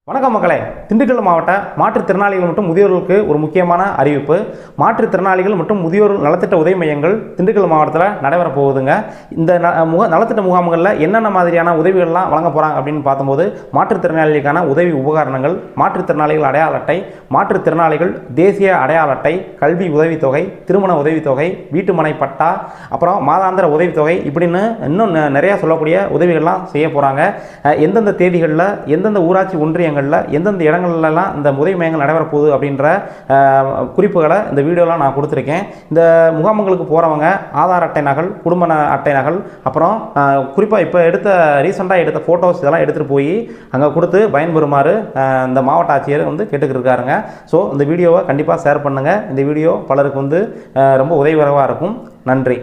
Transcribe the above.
வணக்கம் மக்களே. திண்டுக்கல் மாவட்ட மாற்றுத்திறனாளிகள் மற்றும் முதியோர்களுக்கு ஒரு முக்கியமான அறிவிப்பு. மாற்றுத்திறனாளிகள் மற்றும் முதியோர் நலத்திட்ட உதவி மையங்கள் திண்டுக்கல் மாவட்டத்தில் நடைபெற போகுதுங்க. இந்த நலத்திட்ட முகாம்களில் என்னென்ன மாதிரியான உதவிகள்லாம் வழங்க போகிறாங்க அப்படின்னு பார்க்கும்போது, மாற்றுத்திறனாளிகளுக்கான உதவி உபகரணங்கள், மாற்றுத்திறனாளிகள் அடையாள அட்டை, மாற்றுத்திறனாளிகள் தேசிய அடையாள அட்டை, கல்வி உதவித்தொகை, திருமண உதவித்தொகை, வீட்டுமனை பட்டா, அப்புறம் மாதாந்திர உதவித்தொகை, இப்படின்னு இன்னும் நிறையா சொல்லக்கூடிய உதவிகள்லாம் செய்ய போகிறாங்க. எந்தெந்த தேதிகளில் எந்தெந்த ஊராட்சி ஒன்றியங்கள் எந்தெந்த இடங்கள்லாம் இந்த உதவி மையங்கள் நடைபெற போகுது அப்படின்ற குறிப்புகளை இந்த வீடியோலாம் நான் கொடுத்துருக்கேன். இந்த முகாம்களுக்கு போகிறவங்க ஆதார் அட்டை நகல், குடும்ப அட்டை நகல், அப்புறம் குறிப்பாக இப்போ ரீசெண்டாக எடுத்த ஃபோட்டோஸ் இதெல்லாம் எடுத்துகிட்டு போய் அங்கே கொடுத்து பயன்பெறுமாறு இந்த மாவட்ட ஆட்சியர் கேட்டுக்கிட்டு இருக்காருங்க. ஸோ இந்த வீடியோவை கண்டிப்பாக ஷேர் பண்ணுங்கள். இந்த வீடியோ பலருக்கு ரொம்ப உதவிகரமாக இருக்கும். நன்றி.